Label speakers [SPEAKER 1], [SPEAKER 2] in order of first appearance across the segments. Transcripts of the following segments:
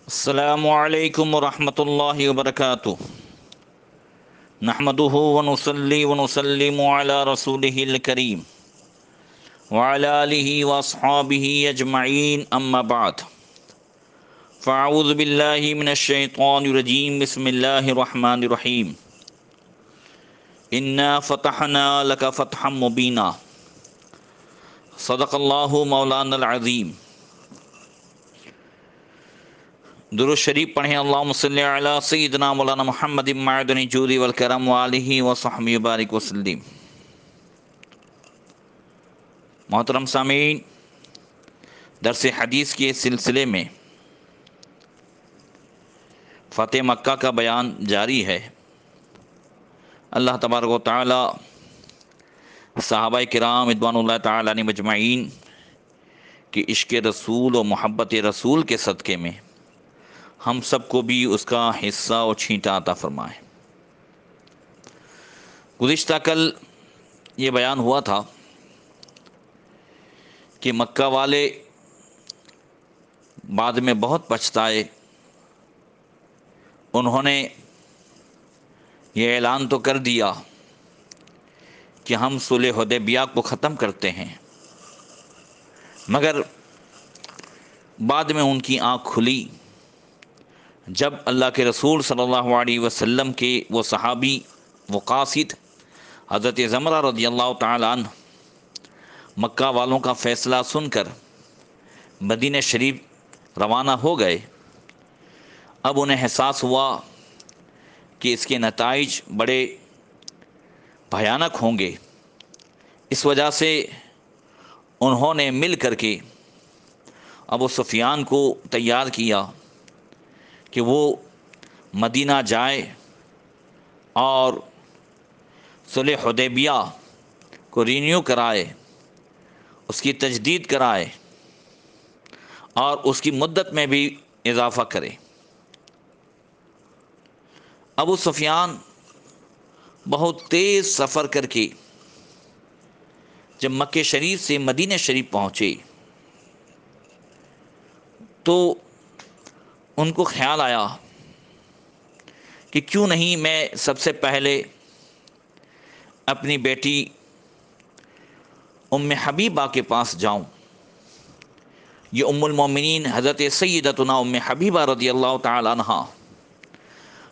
[SPEAKER 1] السلام علیکم ورحمۃ اللہ وبرکاتہ نحمده ونصلی ونسلم علی رسولہ الکریم وعلی آلہ واصحابہ اجمعین اما بعد فاعوذ باللہ من الشیطان الرجیم بسم اللہ الرحمن الرحیم انا فتحنا لک فتحا مبینا صدق اللہ مولانا العظیم۔ درود شریف پڑھیں، اللہم صلی علی سیدنا مولانا محمد معدن الجود والکرم وآلہ وصحبہ وبارک وسلم۔ محترم سامعین، درس حدیث کے سلسلے میں فتح مکہ کا بیان جاری ہے۔ اللہ تبارک و تعالی صحابہ کرام رضوان اللہ تعالی علیہم مجمعین کی عشق رسول و محبت رسول کے صدقے میں ہم سب کو بھی اس کا حصہ و چھینٹا عطا فرمائے۔ گزشتہ کل یہ بیان ہوا تھا کہ مکہ والے بعد میں بہت پچھتائے۔ انہوں نے یہ اعلان تو کر دیا کہ ہم صلح حدیبیہ کو ختم کرتے ہیں، مگر بعد میں ان کی آنکھ کھلی جب اللہ کے رسول صلی اللہ علیہ وسلم کے وہ صحابی وہ قاصد حضرت زمرہ رضی اللہ تعالی عنہ مکہ والوں کا فیصلہ سن کر مدینہ شریف روانہ ہو گئے۔ اب انہیں احساس ہوا کہ اس کے نتائج بڑے بھیانک ہوں گے۔ اس وجہ سے انہوں نے مل کر کے ابو سفیان کو تیار کیا کہ وہ مدینہ جائے اور صلح حدیبیہ کو رینیو کرائے، اس کی تجدید کرائے اور اس کی مدت میں بھی اضافہ کرے۔ ابو سفیان بہت تیز سفر کر کے جب مکہ شریف سے مدینہ شریف پہنچے تو ان کو خیال آیا کہ کیوں نہیں میں سب سے پہلے اپنی بیٹی ام حبیبہ کے پاس جاؤں۔ یہ ام المومنین حضرت سیدتنا ام حبیبہ رضی اللہ تعالی عنہا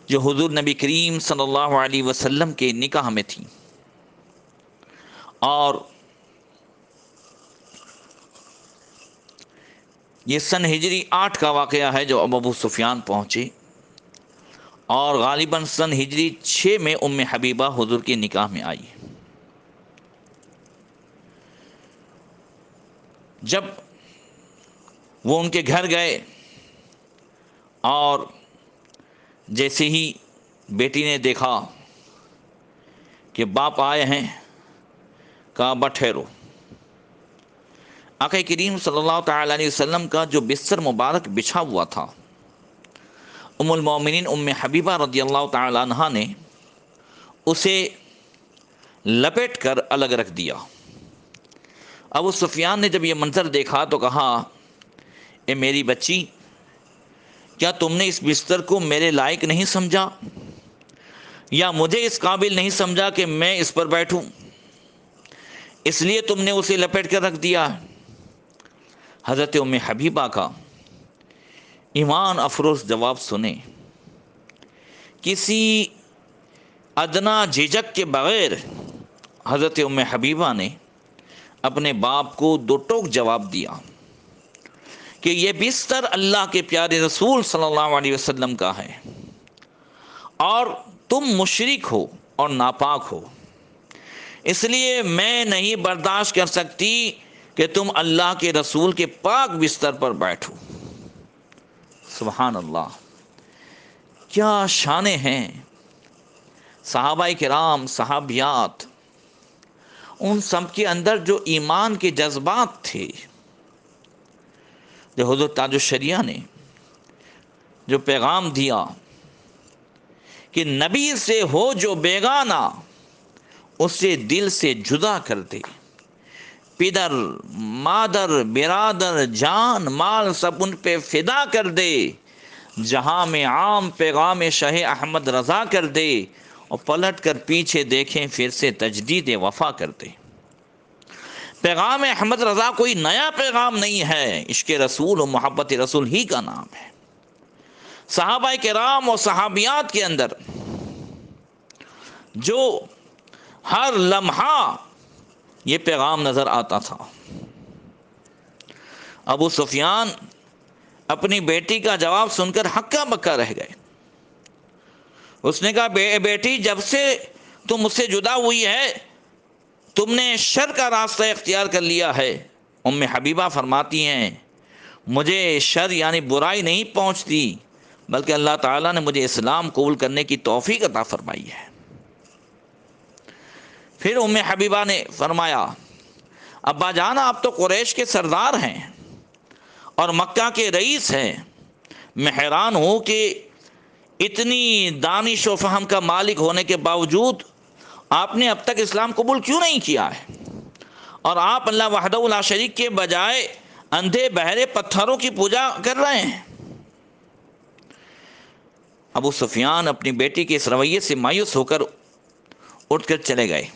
[SPEAKER 1] جو حضور نبی کریم صلی اللہ علیہ وسلم کے نکاح میں تھی، اور یہ سن ہجری 8 کا واقعہ ہے جو ابو سفیان پہنچے، اور غالباً سن ہجری 6 میں ام حبیبہ حضور کے نکاح میں آئی۔ جب وہ ان کے گھر گئے اور جیسے ہی بیٹی نے دیکھا کہ باپ آئے ہیں، کہا ابا ٹھہرو۔ آقا کریم صلی اللہ تعالی علیہ وسلم کا جو بستر مبارک بچھا ہوا تھا، ام المومنین ام حبیبہ رضی اللہ تعالی عنہا نے اسے لپیٹ کر الگ رکھ دیا۔ ابو سفیان نے جب یہ منظر دیکھا تو کہا، اے میری بچی، کیا تم نے اس بستر کو میرے لائق نہیں سمجھا، یا مجھے اس قابل نہیں سمجھا کہ میں اس پر بیٹھوں، اس لیے تم نے اسے لپیٹ کر رکھ دیا؟ حضرت ام حبیبہ کا ایمان افروز جواب سنیں، کسی ادنا جھجک کے بغیر حضرت ام حبیبہ نے اپنے باپ کو دو ٹوک جواب دیا کہ یہ بستر اللہ کے پیارے رسول صلی اللہ علیہ وسلم کا ہے، اور تم مشرک ہو اور ناپاک ہو، اس لیے میں نہیں برداشت کر سکتی کہ تم اللہ کے رسول کے پاک بستر پر بیٹھو۔ سبحان اللہ، کیا شانیں ہیں صحابہ کرام، صحابیات، ان سب کے اندر جو ایمان کے جذبات تھے، جو حضرت تاج الشریعہ نے جو پیغام دیا کہ نبی سے ہو جو بیگانہ اسے دل سے جدا کر دے، پدر مادر برادر جان مال سب ان پہ فدا کر دے، جہاں میں عام پیغام شہ احمد رضا کر دے، اور پلٹ کر پیچھے دیکھیں پھر سے تجدید وفا کر دے۔ پیغام احمد رضا کوئی نیا پیغام نہیں ہے، عشق رسول و محبت رسول ہی کا نام ہے۔ صحابہ کرام اور صحابیات کے اندر جو ہر لمحہ یہ پیغام نظر آتا تھا۔ ابو سفیان اپنی بیٹی کا جواب سن کر ہکا بکا رہ گئے۔ اس نے کہا بیٹی، جب سے تم مجھ سے جدا ہوئی ہے تم نے شر کا راستہ اختیار کر لیا ہے۔ ام حبیبہ فرماتی ہیں مجھے شر یعنی برائی نہیں پہنچتی، بلکہ اللہ تعالیٰ نے مجھے اسلام قبول کرنے کی توفیق عطا فرمائی ہے۔ پھر ام حبیبہ نے فرمایا ابا جان، آپ تو قریش کے سردار ہیں اور مکہ کے رئیس ہیں، میں حیران ہوں کہ اتنی دانش و فہم کا مالک ہونے کے باوجود آپ نے اب تک اسلام قبول کیوں نہیں کیا ہے، اور آپ اللہ وحدہ لا شریک کے بجائے اندھے بہرے پتھروں کی پوجا کر رہے ہیں۔ ابو سفیان اپنی بیٹی کے اس رویے سے مایوس ہو کر اٹھ کر چلے گئے۔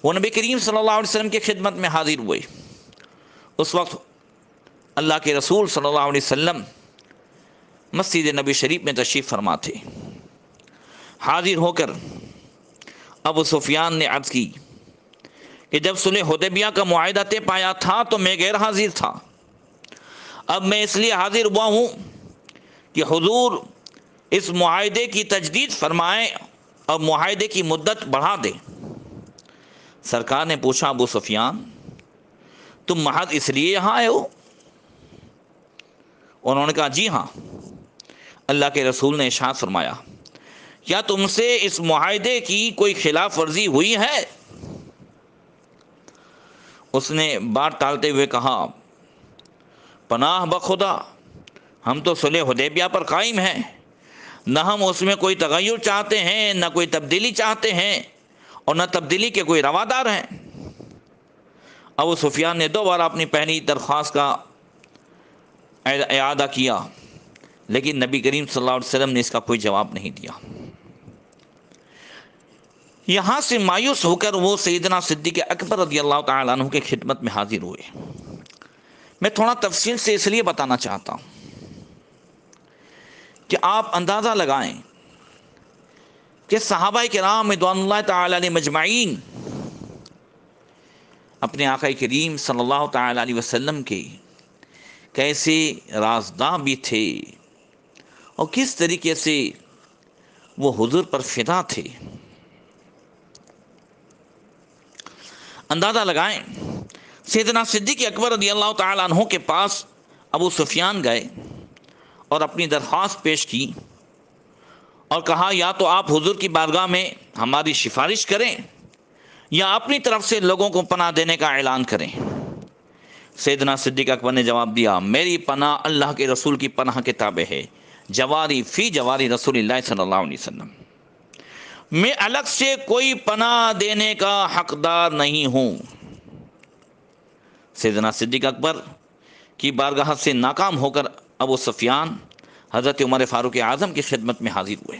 [SPEAKER 1] وہ نبی کریم صلی اللہ علیہ وسلم کی خدمت میں حاضر ہوئے۔ اس وقت اللہ کے رسول صلی اللہ علیہ وسلم مسجد نبی شریف میں تشریف فرما تھے۔ حاضر ہو کر ابو سفیان نے عرض کی کہ جب صلح حدیبیہ کا معاہدہ طے پایا تھا تو میں غیر حاضر تھا، اب میں اس لیے حاضر ہوا ہوں کہ حضور اس معاہدے کی تجدید فرمائیں اور معاہدے کی مدت بڑھا دیں۔ سرکار نے پوچھا ابو سفیان تم محض اس لیے یہاں آئے ہو؟ انہوں نے کہا جی ہاں۔ اللہ کے رسول نے ارشاد فرمایا کیا تم سے اس معاہدے کی کوئی خلاف ورزی ہوئی ہے؟ اس نے بات ٹالتے ہوئے کہا پناہ بخدا، ہم تو صلح حدیبیہ پر قائم ہیں، نہ ہم اس میں کوئی تغیر چاہتے ہیں، نہ کوئی تبدیلی چاہتے ہیں، اور نہ تبدیلی کے کوئی روادار ہیں۔ ابو سفیان نے دوبارہ اپنی پہلی درخواست کا اعادہ کیا، لیکن نبی کریم صلی اللہ علیہ وسلم نے اس کا کوئی جواب نہیں دیا۔ یہاں سے مایوس ہو کر وہ سیدنا صدیق اکبر رضی اللہ تعالیٰ عنہ کے خدمت میں حاضر ہوئے۔ میں تھوڑا تفصیل سے اس لیے بتانا چاہتا ہوں کہ آپ اندازہ لگائیں کہ صحابہ کرام رضوان اللہ تعالیٰ علیہ مجمعین اپنے آقا کریم صلی اللہ تعالیٰ علیہ وسلم کے کیسے رازداں بھی تھے اور کس طریقے سے وہ حضور پر فدا تھے۔ اندازہ لگائیں، سیدنا صدیق اکبر رضی اللہ تعالیٰ عنہ کے پاس ابو سفیان گئے اور اپنی درخواست پیش کی اور کہا یا تو آپ حضور کی بارگاہ میں ہماری سفارش کریں یا اپنی طرف سے لوگوں کو پناہ دینے کا اعلان کریں۔ سیدنا صدیق اکبر نے جواب دیا میری پناہ اللہ کے رسول کی پناہ کے تابع ہے، جواری فی جواری رسول اللہ صلی اللہ علیہ وسلم، میں الگ سے کوئی پناہ دینے کا حقدار نہیں ہوں۔ سیدنا صدیق اکبر کی بارگاہ سے ناکام ہو کر ابو سفیان حضرت عمر فاروق اعظم کی خدمت میں حاضر ہوئے۔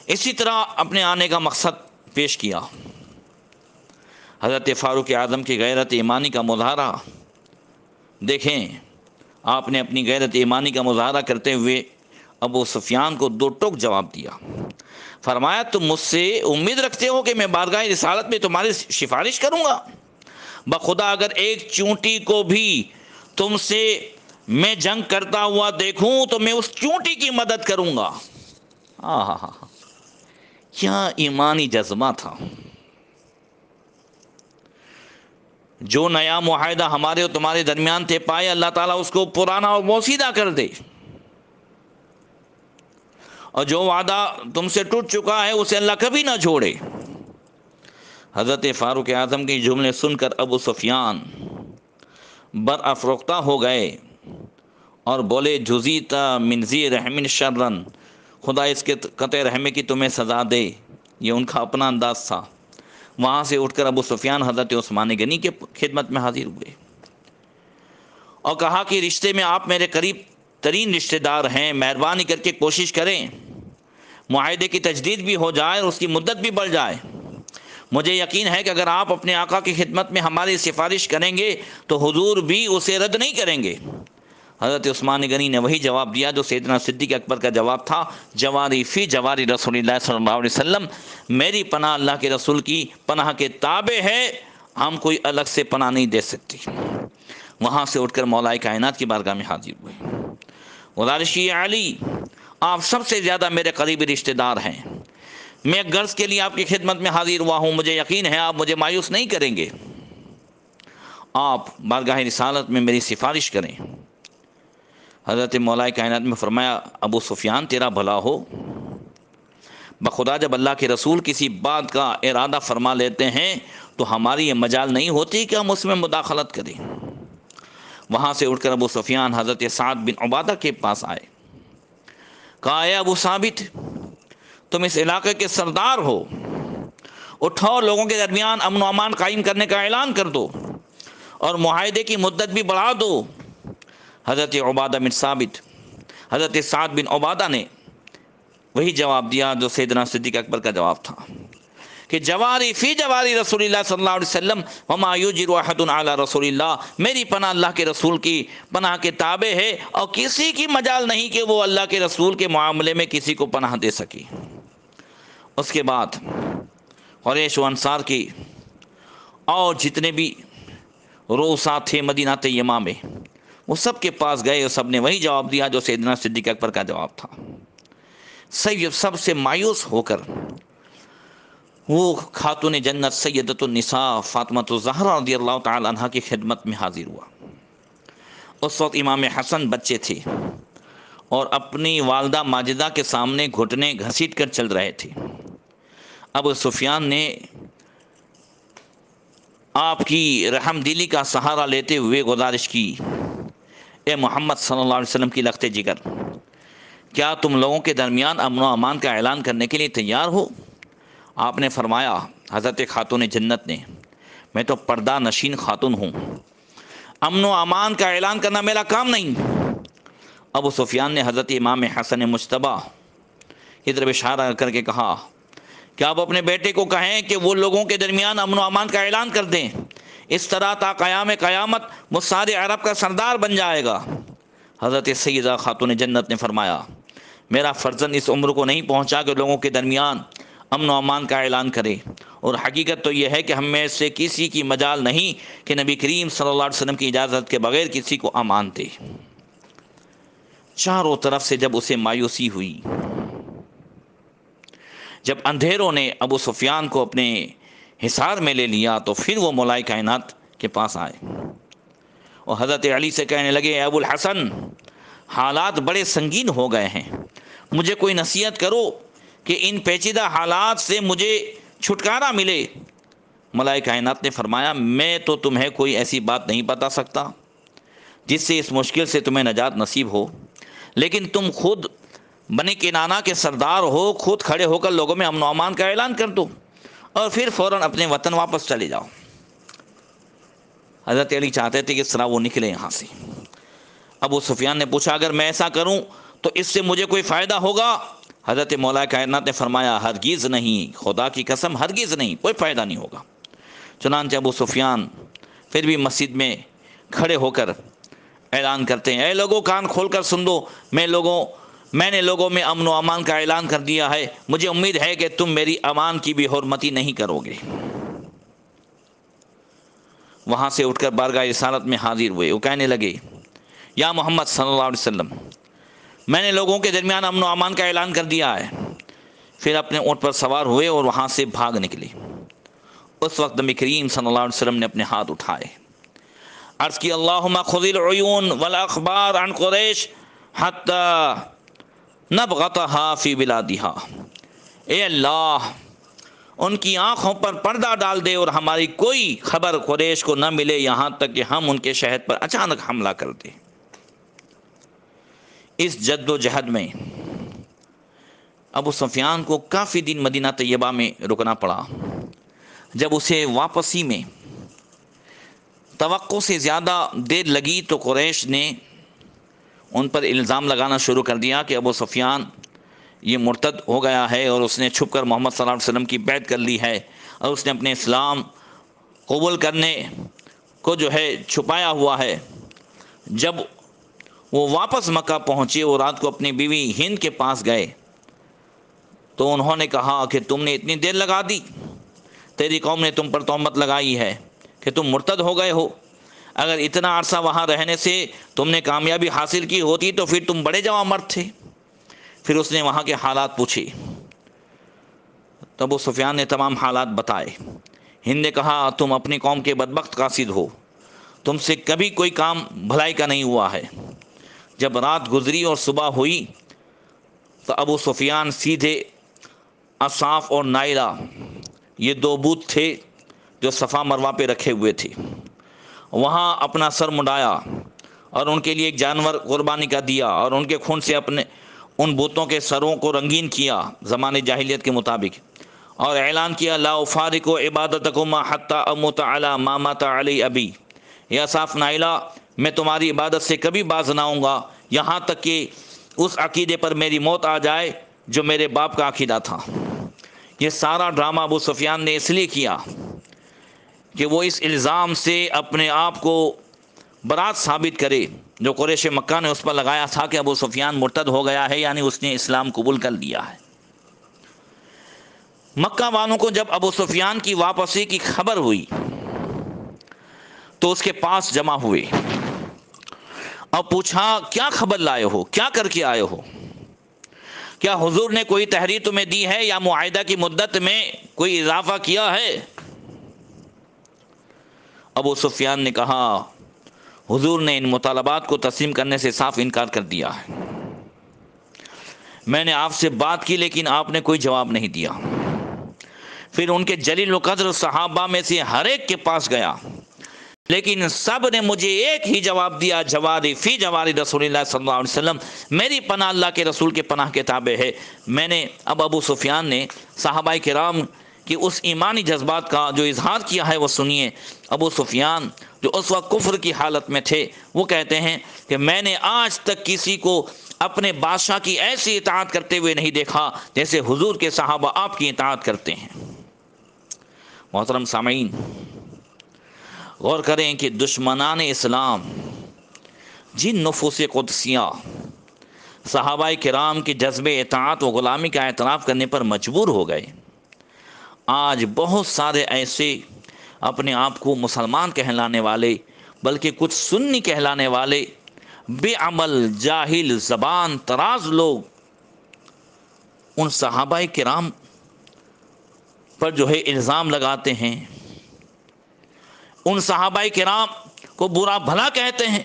[SPEAKER 1] اسی طرح اپنے آنے کا مقصد پیش کیا۔ حضرت فاروق اعظم کی غیرت ایمانی کا مظاہرہ دیکھیں، آپ نے اپنی غیرت ایمانی کا مظاہرہ کرتے ہوئے ابو سفیان کو دو ٹوک جواب دیا۔ فرمایا تم مجھ سے امید رکھتے ہو کہ میں بارگاہ رسالت میں تمہاری سفارش کروں گا؟ بخدا اگر ایک چونٹی کو بھی تم سے میں جنگ کرتا ہوا دیکھوں تو میں اس چونٹی کی مدد کروں گا۔ کیا ایمانی جذبہ تھا! جو نیا معاہدہ ہمارے اور تمہارے درمیان طے پائے اللہ تعالیٰ اس کو پرانا اور بوسیدہ کر دے، اور جو وعدہ تم سے ٹوٹ چکا ہے اسے اللہ کبھی نہ چھوڑے۔ حضرت فاروق اعظم کے جملے سن کر ابو سفیان برافروختہ ہو گئے اور بولے جزیتا من ذی رحم شرن، خدا اس کے قطع رحمے کی تمہیں سزا دے۔ یہ ان کا اپنا انداز تھا۔ وہاں سے اٹھ کر ابو سفیان حضرت عثمان غنی کے خدمت میں حاضر ہوئے اور کہا کہ رشتے میں آپ میرے قریب ترین رشتہ دار ہیں، مہربانی کر کے کوشش کریں معاہدے کی تجدید بھی ہو جائے اور اس کی مدت بھی بڑھ جائے۔ مجھے یقین ہے کہ اگر آپ اپنے آقا کی خدمت میں ہماری سفارش کریں گے تو حضور بھی اسے رد نہیں کریں گے۔ حضرت عثمان غنی نے وہی جواب دیا جو سیدنا صدیق اکبر کا جواب تھا، جواری فی جواری رسول اللہ صلی اللہ علیہ وسلم، میری پناہ اللہ کے رسول کی پناہ کے تابع ہے، ہم کوئی الگ سے پناہ نہیں دے سکتی۔ وہاں سے اٹھ کر مولا کائنات کی بارگاہ میں حاضر ہوئے۔ غزالشی علی، آپ سب سے زیادہ میرے قریبی رشتہ دار ہیں، میں ایک غرض کے لیے آپ کی خدمت میں حاضر ہوا ہوں، مجھے یقین ہے آپ مجھے مایوس نہیں کریں گے، آپ بارگاہ رسالت میں میری سفارش کریں۔ حضرت مولا کائنات میں فرمایا، ابو سفیان تیرا بھلا ہو، بخدا جب اللہ کے رسول کسی بات کا ارادہ فرما لیتے ہیں تو ہماری یہ مجال نہیں ہوتی کہ ہم اس میں مداخلت کریں۔ وہاں سے اٹھ کر ابو سفیان حضرت سعد بن عبادہ کے پاس آئے، کہا اے ابو ثابت، تم اس علاقے کے سردار ہو، اٹھو، لوگوں کے درمیان امن و امان قائم کرنے کا اعلان کر دو اور معاہدے کی مدت بھی بڑھا دو۔ حضرت عبادہ بن ثابت، حضرت سعد بن عبادہ نے وہی جواب دیا جو سیدنا صدیق اکبر کا جواب تھا کہ جواری فی جواری رسول اللہ صلی اللہ علیہ وسلم وما یجر احد علی رسول اللہ، میری پناہ اللہ کے رسول کی پناہ کے تابع ہے اور کسی کی مجال نہیں کہ وہ اللہ کے رسول کے معاملے میں کسی کو پناہ دے سکی۔ اس کے بعد قریش و انصار کی اور جتنے بھی روسات تھے مدینہ طیبہ میں، وہ سب کے پاس گئے اور سب نے وہی جواب دیا جو سیدنا صدیق اکبر کا جواب تھا۔ سب سے مایوس ہو کر وہ خاتون جنت سیدۃ النساء فاطمہ الزہرا رضی اللہ تعالی عنہ کی خدمت میں حاضر ہوا۔ اس وقت امام حسن بچے تھے اور اپنی والدہ ماجدہ کے سامنے گھٹنے گھسیٹ کر چل رہے تھے۔ ابو سفیان نے آپ کی رحم دلی کا سہارا لیتے ہوئے گزارش کی، اے محمد صلی اللہ علیہ وسلم کی لخت جگر، کیا تم لوگوں کے درمیان امن و امان کا اعلان کرنے کے لیے تیار ہو؟ آپ نے فرمایا، حضرت خاتون جنت نے، میں تو پردہ نشین خاتون ہوں، امن و امان کا اعلان کرنا میرا کام نہیں۔ ابو سفیان نے حضرت امام حسن مجتبیٰ کی طرف اشارہ کر کے کہا، کیا آپ اپنے بیٹے کو کہیں کہ وہ لوگوں کے درمیان امن و امان کا اعلان کر دیں، اس طرح تا قیام قیامت وہ سارے عرب کا سردار بن جائے گا۔ حضرت سیدہ خاتون جنت نے فرمایا، میرا فرزند اس عمر کو نہیں پہنچا کہ لوگوں کے درمیان امن و امان کا اعلان کرے، اور حقیقت تو یہ ہے کہ ہم میں سے کسی کی مجال نہیں کہ نبی کریم صلی اللہ علیہ وسلم کی اجازت کے بغیر کسی کو امان دے۔ چاروں طرف سے جب اسے مایوسی ہوئی، جب اندھیروں نے ابو سفیان کو اپنے حصار میں لے لیا، تو پھر وہ مولا کائنات کے پاس آئے اور حضرت علی سے کہنے لگے، اے ابو الحسن، حالات بڑے سنگین ہو گئے ہیں، مجھے کوئی نصیحت کرو کہ ان پیچیدہ حالات سے مجھے چھٹکارا ملے۔ مولا کائنات نے فرمایا، میں تو تمہیں کوئی ایسی بات نہیں بتا سکتا جس سے اس مشکل سے تمہیں نجات نصیب ہو، لیکن تم خود بنی کنانہ کے سردار ہو، خود کھڑے ہو کر لوگوں میں امن و امان کا اعلان کر دو اور پھر فوراً اپنے وطن واپس چلے جاؤ۔ حضرت علی چاہتے تھے کہ اس طرح وہ نکلے یہاں سے۔ ابو سفیان نے پوچھا، اگر میں ایسا کروں تو اس سے مجھے کوئی فائدہ ہوگا؟ حضرت مولا کائنات نے فرمایا، ہرگز نہیں، خدا کی قسم ہرگز نہیں، کوئی فائدہ نہیں ہوگا۔ چنانچہ ابو سفیان پھر بھی مسجد میں کھڑے ہو کر اعلان کرتے ہیں، اے لوگوں کان کھول کر سن دو، میں نے لوگوں میں امن و امان کا اعلان کر دیا ہے، مجھے امید ہے کہ تم میری امان کی بھی حرمتی نہیں کرو گے۔ وہاں سے اٹھ کر بارگاہ رسالت میں حاضر ہوئے، وہ کہنے لگے، یا محمد صلی اللہ علیہ وسلم، میں نے لوگوں کے درمیان امن و امان کا اعلان کر دیا ہے۔ پھر اپنے اونٹ پر سوار ہوئے اور وہاں سے بھاگ نکلے۔ اس وقت نبی کریم صلی اللہ علیہ وسلم نے اپنے ہاتھ اٹھائے، عرض کی، اللہم خذ العیون والاخبار عن قریش حتی نبغتها فی بلادہا، اے اللہ، ان کی آنکھوں پر پردہ ڈال دے اور ہماری کوئی خبر قریش کو نہ ملے یہاں تک کہ ہم ان کے شہر پر اچانک حملہ کر دیں۔ اس جد و جہد میں ابو سفیان کو کافی دن مدینہ طیبہ میں رکنا پڑا۔ جب اسے واپسی میں توقع سے زیادہ دیر لگی تو قریش نے ان پر الزام لگانا شروع کر دیا کہ ابو سفیان یہ مرتد ہو گیا ہے اور اس نے چھپ کر محمد صلی اللہ علیہ وسلم کی بیعت کر لی ہے اور اس نے اپنے اسلام قبول کرنے کو جو ہے چھپایا ہوا ہے۔ جب وہ واپس مکہ پہنچے اور رات کو اپنی بیوی ہند کے پاس گئے تو انہوں نے کہا کہ تم نے اتنی دیر لگا دی، تیری قوم نے تم پر تہمت لگائی ہے کہ تم مرتد ہو گئے ہو، اگر اتنا عرصہ وہاں رہنے سے تم نے کامیابی حاصل کی ہوتی تو پھر تم بڑے جوان مرد تھے۔ پھر اس نے وہاں کے حالات پوچھے تو ابو سفیان نے تمام حالات بتائے۔ ہند نے کہا تم اپنی قوم کے بدبخت قاصد ہو، تم سے کبھی کوئی کام بھلائی کا نہیں ہوا ہے۔ جب رات گزری اور صبح ہوئی تو ابو سفیان سیدھے اصاف اور نائلہ، یہ دو بت تھے جو صفا مروہ پہ رکھے ہوئے تھے، وہاں اپنا سر منڈایا اور ان کے لیے ایک جانور قربانی کا دیا اور ان کے خون سے اپنے ان بتوں کے سروں کو رنگین کیا زمانے جاہلیت کے مطابق، اور اعلان کیا لا افارق عبادتکم حتی اموت علی ما مات علی ابی، یا صاف نائلہ میں تمہاری عبادت سے کبھی باز نہ آؤں گا یہاں تک کہ اس عقیدے پر میری موت آ جائے جو میرے باپ کا عقیدہ تھا۔ یہ سارا ڈرامہ ابو سفیان نے اس لیے کیا کہ وہ اس الزام سے اپنے آپ کو برات ثابت کرے جو قریش مکہ نے اس پر لگایا تھا کہ ابو سفیان مرتد ہو گیا ہے، یعنی اس نے اسلام قبول کر لیا ہے۔ مکہ والوں کو جب ابو سفیان کی واپسی کی خبر ہوئی تو اس کے پاس جمع ہوئے اور پوچھا کیا خبر لائے ہو، کیا کر کے آئے ہو، کیا حضور نے کوئی تحریر تمہیں دی ہے یا معاہدہ کی مدت میں کوئی اضافہ کیا ہے؟ ابو سفیان نے کہا حضور نے ان مطالبات کو تسلیم کرنے سے صاف انکار کر دیا ہے، میں نے آپ سے بات کی لیکن آپ نے کوئی جواب نہیں دیا۔ پھر ان کے جلیل القدر صحابہ میں سے ہر ایک کے پاس گیا لیکن سب نے مجھے ایک ہی جواب دیا، جواری فی جواری رسول اللہ صلی اللہ علیہ وسلم، میری پناہ اللہ کے رسول کے پناہ کے تابع ہے۔ میں نے اب ابو سفیان نے صحابہ کرام کی اس ایمانی جذبات کا جو اظہار کیا ہے وہ سنیے۔ ابو سفیان جو اس وقت کفر کی حالت میں تھے وہ کہتے ہیں کہ میں نے آج تک کسی کو اپنے بادشاہ کی ایسی اطاعت کرتے ہوئے نہیں دیکھا جیسے حضور کے صحابہ آپ کی اطاعت کرتے ہیں۔ محترم سامعین، غور کریں کہ دشمنان اسلام جن نفوس قدسیہ صحابہ کرام کے جذب اطاعت و غلامی کا اعتراف کرنے پر مجبور ہو گئے، آج بہت سارے ایسے اپنے آپ کو مسلمان کہلانے والے بلکہ کچھ سنی کہلانے والے بے عمل جاہل زبان تراز لوگ ان صحابہ کرام پر جو ہے الزام لگاتے ہیں، ان صحابہ کرام کو برا بھلا کہتے ہیں۔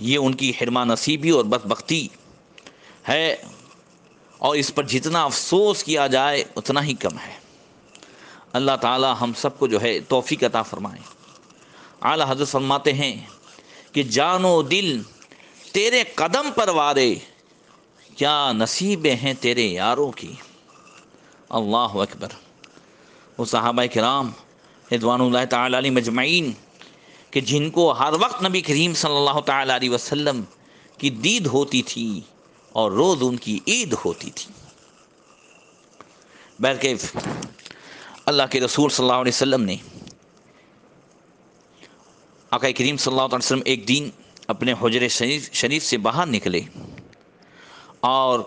[SPEAKER 1] یہ ان کی حرمہ نصیبی اور بدبختی ہے اور اس پر جتنا افسوس کیا جائے اتنا ہی کم ہے۔ اللہ تعالی ہم سب کو جو ہے توفیق عطا فرمائے۔ اعلیٰ حضرت فرماتے ہیں کہ جان و دل تیرے قدم پر وارے، کیا نصیبیں ہیں تیرے یاروں کی۔ اللہ اکبر۔ وہ صحابہ کرام رضوان اللہ تعالی علیہم اجمعین کہ جن کو ہر وقت نبی کریم صلی اللہ تعالی علیہ وسلم کی دید ہوتی تھی اور روز ان کی عید ہوتی تھی۔ بہرکیف اللہ کے رسول صلی اللہ علیہ وسلم نے آقا کریم صلی اللہ علیہ وسلم ایک دن اپنے حجرے شریف سے باہر نکلے اور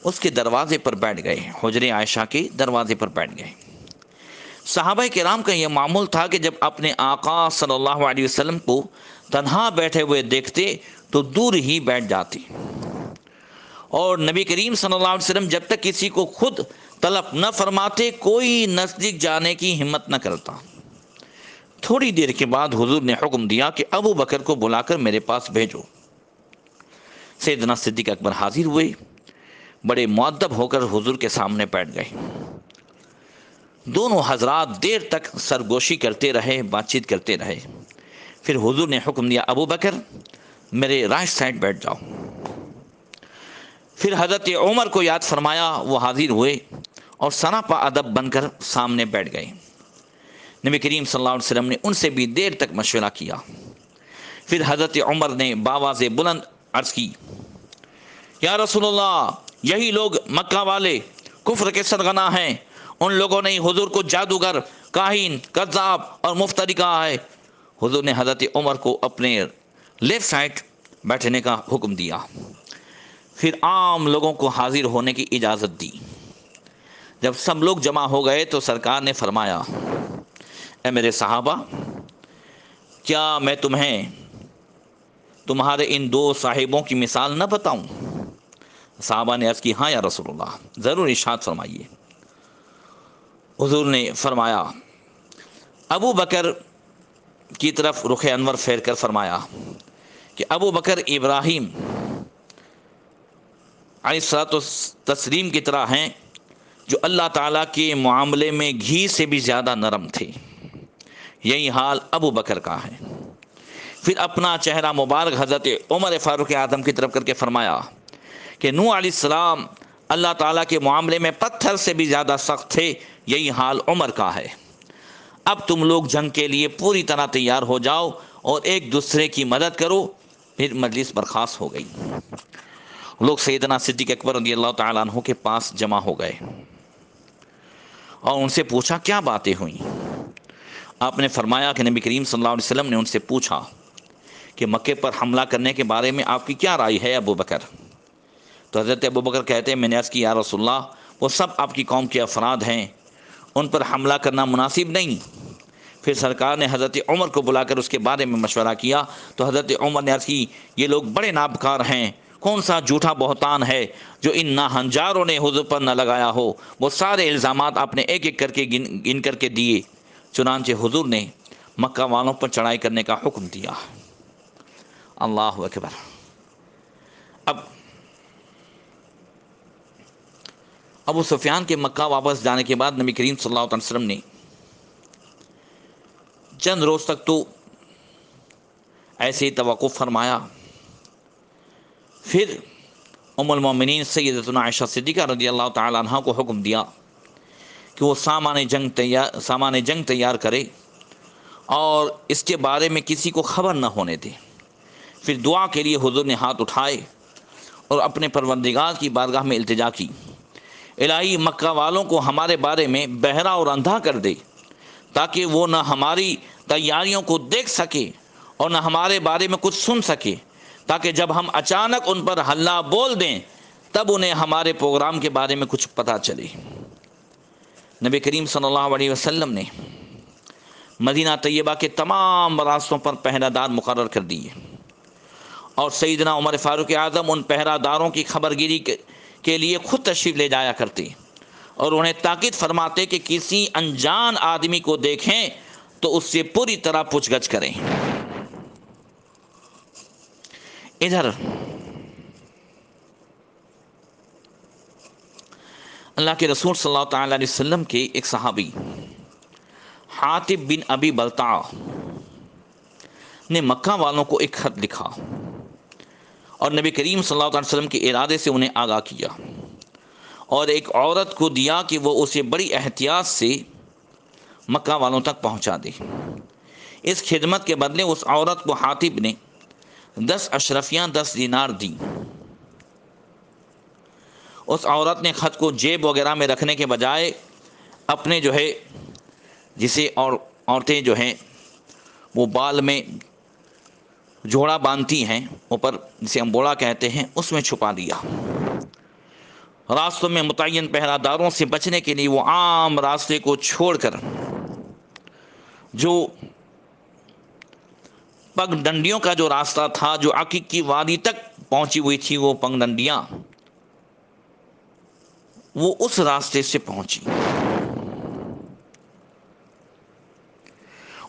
[SPEAKER 1] اس کے دروازے پر بیٹھ گئے، حجرے عائشہ کے دروازے پر بیٹھ گئے۔ صحابہ کرام کا یہ معمول تھا کہ جب اپنے آقا صلی اللہ علیہ وسلم کو تنہا بیٹھے ہوئے دیکھتے تو دور ہی بیٹھ جاتے، اور نبی کریم صلی اللہ علیہ وسلم جب تک کسی کو خود طلب نہ فرماتے کوئی نزدیک جانے کی ہمت نہ کرتا۔ تھوڑی دیر کے بعد حضور نے حکم دیا کہ ابو بکر کو بلا کر میرے پاس بھیجو۔ سیدنا صدیق اکبر حاضر ہوئے، بڑے مؤدب ہو کر حضور کے سامنے بیٹھ گئے۔ دونوں حضرات دیر تک سرگوشی کرتے رہے، بات چیت کرتے رہے۔ پھر حضور نے حکم دیا ابو بکر میرے رائٹ سائڈ بیٹھ جاؤ۔ پھر حضرت عمر کو یاد فرمایا، وہ حاضر ہوئے اور سراپا ادب بن کر سامنے بیٹھ گئے۔ نبی کریم صلی اللہ علیہ وسلم نے ان سے بھی دیر تک مشورہ کیا۔ پھر حضرت عمر نے باواز بلند عرض کی، یا رسول اللہ، یہی لوگ مکہ والے کفر کے سرغنا ہیں، ان لوگوں نے حضور کو جادوگر، کاہن، کذاب اور مفتری کہا ہے۔ حضور نے حضرت عمر کو اپنے لیفٹ سائڈ بیٹھنے کا حکم دیا، پھر عام لوگوں کو حاضر ہونے کی اجازت دی۔ جب سب لوگ جمع ہو گئے تو سرکار نے فرمایا، اے میرے صحابہ، کیا میں تمہیں تمہارے ان دو صاحبوں کی مثال نہ بتاؤں؟ صحابہ نے عرض کی، ہاں یا رسول اللہ، ضرور ارشاد فرمائیے۔ حضور نے فرمایا، ابو بکر کی طرف رخ انور پھیر کر فرمایا کہ ابو بکر ابراہیم علیہ الصلوۃ والتسلیم کی طرح ہیں، جو اللہ تعالیٰ کے معاملے میں گھی سے بھی زیادہ نرم تھے، یہی حال ابو بکر کا ہے۔ پھر اپنا چہرہ مبارک حضرت عمر فاروق اعظم کی طرف کر کے فرمایا کہ نوح علیہ السلام اللہ تعالیٰ کے معاملے میں پتھر سے بھی زیادہ سخت تھے، یہی حال عمر کا ہے۔ اب تم لوگ جنگ کے لیے پوری طرح تیار ہو جاؤ اور ایک دوسرے کی مدد کرو۔ پھر مجلس برخاست ہو گئی۔ لوگ سیدنا صدیق اکبر رضی اللہ تعالیٰ عنہ کے پاس جمع ہو گئے اور ان سے پوچھا کیا باتیں ہوئیں۔ آپ نے فرمایا کہ نبی کریم صلی اللہ علیہ وسلم نے ان سے پوچھا کہ مکے پر حملہ کرنے کے بارے میں آپ کی کیا رائے ہے ابو بکر؟ تو حضرت ابو بکر کہتے ہیں، میں نے عرض کی، یا رسول اللہ، وہ سب آپ کی قوم کے افراد ہیں، ان پر حملہ کرنا مناسب نہیں۔ پھر سرکار نے حضرت عمر کو بلا کر اس کے بارے میں مشورہ کیا تو حضرت عمر نے عرض کی، یہ لوگ بڑے نابکار ہیں، کون سا جھوٹا بہتان ہے جو ان ناہنجاروں نے حضور پر نہ لگایا ہو۔ وہ سارے الزامات آپ نے ایک ایک کر کے گن کر کے دیے۔ چنانچہ حضور نے مکہ والوں پر چڑھائی کرنے کا حکم دیا۔ اللہ اکبر۔ اب ابو سفیان کے مکہ واپس جانے کے بعد نبی کریم صلی اللہ علیہ وسلم نے چند روز تک تو ایسے ہی توقف فرمایا۔ پھر ام المومنین سیدتنا عائشہ صدیقہ رضی اللہ تعالی عنہ کو حکم دیا کہ وہ سامان جنگ تیار کرے اور اس کے بارے میں کسی کو خبر نہ ہونے دے۔ پھر دعا کے لیے حضور نے ہاتھ اٹھائے اور اپنے پروردگار کی بارگاہ میں التجا کی، الہی مکہ والوں کو ہمارے بارے میں بہرا اور اندھا کر دے، تاکہ وہ نہ ہماری تیاریوں کو دیکھ سکے اور نہ ہمارے بارے میں کچھ سن سکے، تاکہ جب ہم اچانک ان پر حلہ بول دیں تب انہیں ہمارے پروگرام کے بارے میں کچھ پتہ چلے۔ نبی کریم صلی اللہ علیہ وسلم نے مدینہ طیبہ کے تمام راستوں پر پہرہ دار مقرر کر دیے اور سیدنا عمر فاروق اعظم ان پہرہ داروں کی خبر گیری کے لیے خود تشریف لے جایا کرتے اور انہیں تاکید فرماتے کہ کسی انجان آدمی کو دیکھیں تو اس سے پوری طرح پوچھ گچھ کریں۔ ادھر اللہ کے رسول صلی اللہ تعالی علیہ وسلم کے ایک صحابی حاطب بن ابی بلتع نے مکہ والوں کو ایک خط لکھا اور نبی کریم صلی اللہ علیہ وسلم کے ارادے سے انہیں آگاہ کیا اور ایک عورت کو دیا کہ وہ اسے بڑی احتیاط سے مکہ والوں تک پہنچا دے۔ اس خدمت کے بدلے اس عورت کو حاطب نے 10 اشرفیاں 10 دینار دیں۔ اس عورت نے خط کو جیب وغیرہ میں رکھنے کے بجائے اپنے جسے عورتیں وہ بال میں جوڑا باندھتی ہیں اوپر، جسے ہم بوڑا کہتے ہیں، اس میں چھپا دیا۔ راستوں میں متعین پہرہ داروں سے بچنے کے لیے وہ عام راستے کو چھوڑ کر جو پگ ڈنڈیوں کا جو راستہ تھا، جو عقیق کی وادی تک پہنچی ہوئی تھی، وہ پگ ڈنڈیاں وہ اس راستے سے پہنچی۔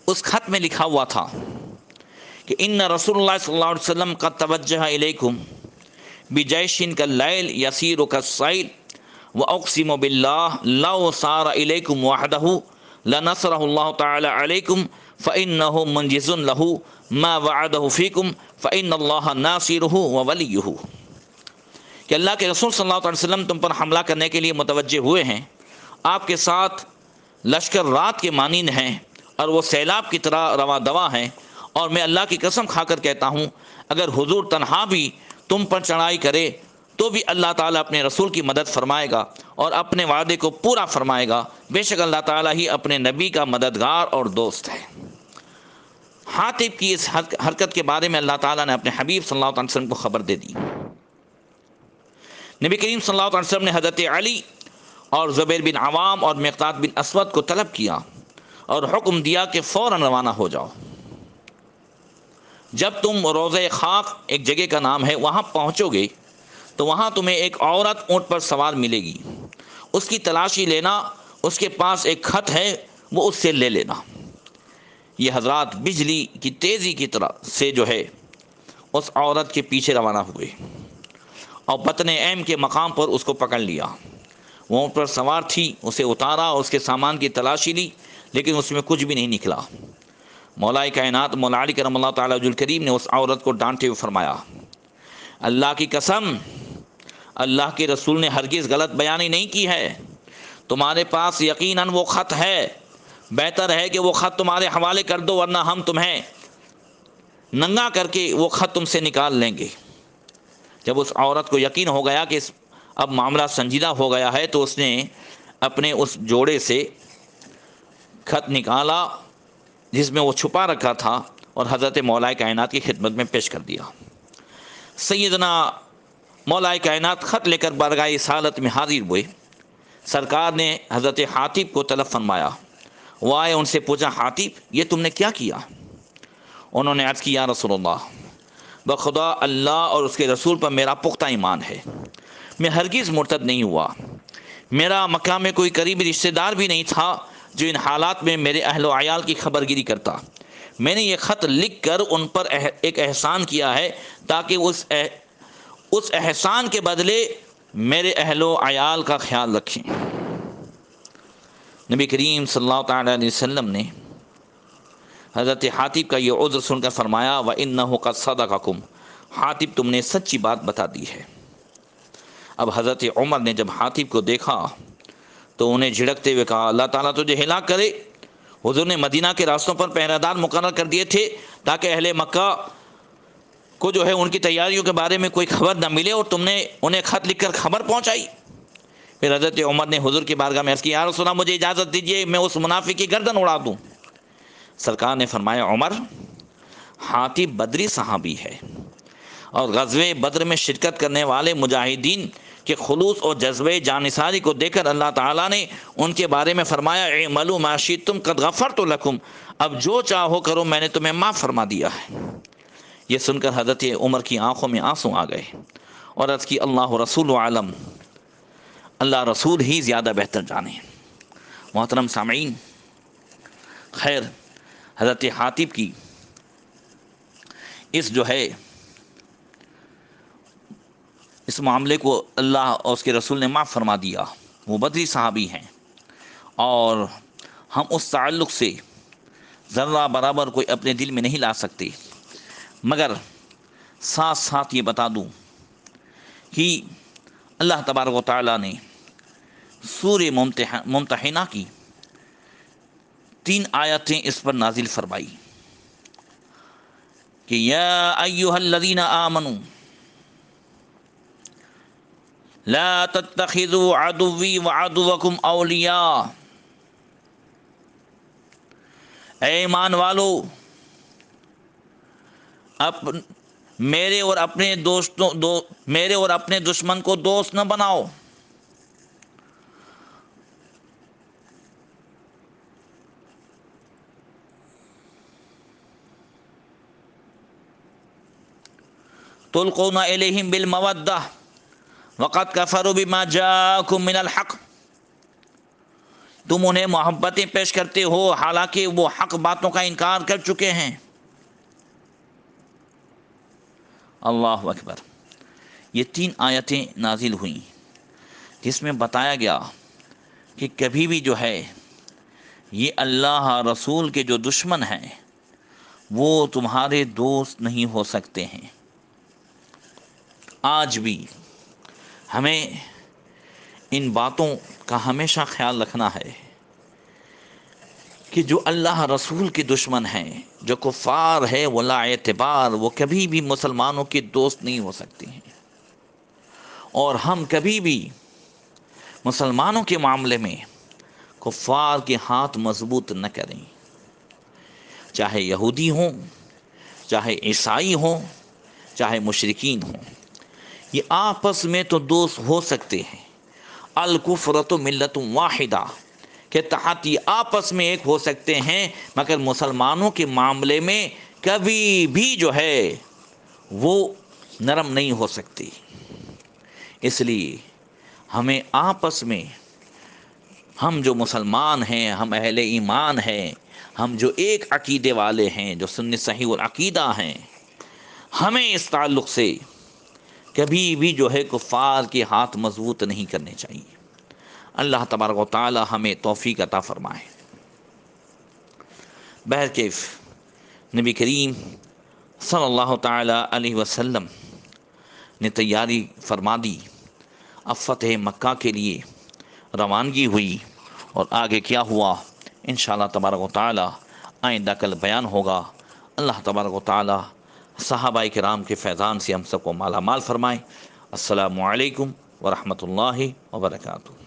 [SPEAKER 1] اس خط میں لکھا ہوا تھا کہ ان رسول اللہ صلی اللہ علیہ وسلم قد توجہ الیکم بجیش کاللیل یسیر کالسیل واقسم باللہ لو سار الیکم وحدہ لنصرہ اللہ تعالی علیکم فانہ منجز لہ ما وعدہ فیکم فان اللہ ناصرہ وولیہ، کہ اللہ کے رسول صلی اللہ علیہ وسلم تم پر حملہ کرنے کے لیے متوجہ ہوئے ہیں، آپ کے ساتھ لشکر رات کے مانند ہیں اور وہ سیلاب کی طرح رواں دواں ہیں، اور میں اللہ کی قسم کھا کر کہتا ہوں اگر حضور تنہا بھی تم پر چڑھائی کرے تو بھی اللہ تعالیٰ اپنے رسول کی مدد فرمائے گا اور اپنے وعدے کو پورا فرمائے گا، بے شک اللہ تعالیٰ ہی اپنے نبی کا مددگار اور دوست ہے۔ حاطب کی اس حرکت کے بارے میں اللہ تعالیٰ نے اپنے حبیب صلی اللہ علیہ وسلم کو خبر دے دی۔ نبی کریم صلی اللہ علیہ وسلم نے حضرت علی اور زبیر بن عوام اور مقداد بن اسود کو طلب کیا اور حکم دیا کہ فوراً روانہ ہو جاؤ۔ جب تم روضہ خاک ایک جگہ کا نام ہے وہاں پہنچو گے تو وہاں تمہیں ایک عورت اونٹ پر سوار ملے گی، اس کی تلاشی لینا، اس کے پاس ایک خط ہے وہ اس سے لے لینا۔ یہ حضرات بجلی کی تیزی کی طرح سے جو ہے اس عورت کے پیچھے روانہ ہوئے اور بطن ایم کے مقام پر اس کو پکڑ لیا۔ وہ اونٹ پر سوار تھی، اسے اتارا اور اس کے سامان کی تلاشی لی، لیکن اس میں کچھ بھی نہیں نکلا۔ مولا کائنات مولا علی کرم اللہ تعالیٰ وجہ الکریم نے اس عورت کو ڈانٹتے ہوئے فرمایا، اللہ کی قسم، اللہ کے رسول نے ہرگز غلط بیانی نہیں کی ہے، تمہارے پاس یقیناً وہ خط ہے، بہتر ہے کہ وہ خط تمہارے حوالے کر دو ورنہ ہم تمہیں ننگا کر کے وہ خط تم سے نکال لیں گے۔ جب اس عورت کو یقین ہو گیا کہ اب معاملہ سنجیدہ ہو گیا ہے تو اس نے اپنے اس جوڑے سے خط نکالا جس میں وہ چھپا رکھا تھا اور حضرت مولا کائنات کی خدمت میں پیش کر دیا۔ سیدنا مولا کائنات خط لے کر بارگاہ رسالت میں حاضر ہوئے۔ سرکار نے حضرت حاطب کو طلب فرمایا، وہ آئے، ان سے پوچھا، حاطب یہ تم نے کیا کیا؟ انہوں نے عرض کی، یا رسول اللہ، بخدا اللہ اور اس کے رسول پر میرا پختہ ایمان ہے، میں ہرگز مرتد نہیں ہوا، میرا مکہ میں کوئی قریبی رشتہ دار بھی نہیں تھا جو ان حالات میں میرے اہل و عیال کی خبر گیری کرتا، میں نے یہ خط لکھ کر ان پر ایک احسان کیا ہے تاکہ اس احسان کے بدلے میرے اہل و عیال کا خیال رکھیں۔ نبی کریم صلی اللہ تعالیٰ علیہ وسلم نے حضرت حاطب کا یہ عذر سن کر فرمایا، وَإِنَّهُ قَدْ صَدَقَكُمْ، حاطب تم نے سچی بات بتا دی ہے۔ اب حضرت عمر نے جب حاطب کو دیکھا تو انہیں جھڑکتے ہوئے کہا، اللہ تعالیٰ تجھے ہلاک کرے، حضور نے مدینہ کے راستوں پر پہرہ دار مقرر کر دیے تھے تاکہ اہل مکہ کو جو ہے ان کی تیاریوں کے بارے میں کوئی خبر نہ ملے، اور تم نے انہیں خط لکھ کر خبر پہنچائی۔ پھر حضرت عمر نے حضور کی بارگاہ میں عرض کی، یا رسول اللہ مجھے اجازت دیجیے میں اس منافق کی گردن اڑا دوں۔ سرکار نے فرمایا، عمر، حاطب بدری صحابی ہے اور غزوہ بدر میں شرکت کرنے والے مجاہدین کے خلوص اور جذبے جانثاری کو دیکھ کر اللہ تعالیٰ نے ان کے بارے میں فرمایا، اعملوا ما شئتم قد غفرت لکم، اب جو چاہو کرو میں نے تمہیں معاف فرما دیا ہے۔ یہ سن کر حضرت عمر کی آنکھوں میں آنسو آ گئے اور عرض کی، اللہ رسول عالم، اللہ رسول ہی زیادہ بہتر جانے۔ محترم سامعین، خیر حضرت حاطب کی اس جو ہے اس معاملے کو اللہ اور اس کے رسول نے معاف فرما دیا۔ وہ بدری صحابی ہیں اور ہم اس تعلق سے ذرہ برابر کوئی اپنے دل میں نہیں لا سکتے، مگر ساتھ ساتھ یہ بتا دوں کہ اللہ تبارک و تعالیٰ نے سورہ ممتحنہ کی 3 آیتیں اس پر نازل فرمائی کہ یا ایھا الذین آمنوا لا تتخذوا عدوی وعدوکم اولیاء، اے ایمان والو میرے اور اپنے دشمن کو دوست نہ بناؤ۔ تلقون الیہم بالمودہ وقد کفروا بما جاءکم من الحق، تم انہیں محبتیں پیش کرتے ہو حالانکہ وہ حق باتوں کا انکار کر چکے ہیں۔ اللہ اکبر۔ یہ 3 آیتیں نازل ہوئیں جس میں بتایا گیا کہ کبھی بھی جو ہے یہ اللہ رسول کے جو دشمن ہیں وہ تمہارے دوست نہیں ہو سکتے ہیں۔ آج بھی ہمیں ان باتوں کا ہمیشہ خیال رکھنا ہے کہ جو اللہ رسول کے دشمن ہیں، جو کفار ہے، ولا اعتبار، وہ کبھی بھی مسلمانوں کے دوست نہیں ہو سکتے ہیں، اور ہم کبھی بھی مسلمانوں کے معاملے میں کفار کے ہاتھ مضبوط نہ کریں، چاہے یہودی ہوں، چاہے عیسائی ہوں، چاہے مشرکین ہوں۔ یہ آپس میں تو دوست ہو سکتے ہیں، الکفرۃ ملت واحدہ کے تحت یہ آپس میں ایک ہو سکتے ہیں، مگر مسلمانوں کے معاملے میں کبھی بھی جو ہے وہ نرم نہیں ہو سکتی۔ اس لیے ہمیں آپس میں، ہم جو مسلمان ہیں، ہم اہل ایمان ہیں، ہم جو ایک عقیدے والے ہیں، جو سنی صحیح العقیدہ ہیں، ہمیں اس تعلق سے کبھی بھی جو ہے کفار کے ہاتھ مضبوط نہیں کرنے چاہیے۔ اللہ تبارک و تعالی ہمیں توفیق عطا فرمائے۔ بہرکیف نبی کریم صلی اللہ تعالی علیہ وسلم نے تیاری فرما دی، اب فتح مکہ کے لیے روانگی ہوئی، اور آگے کیا ہوا انشاءاللہ تبارک و تعالی آئندہ کل بیان ہوگا۔ اللہ تبارک و تعالی صحابہ کرام کے فیضان سے ہم سب کو مالا مال فرمائے۔ السلام علیکم ورحمۃ اللہ وبرکاتہ۔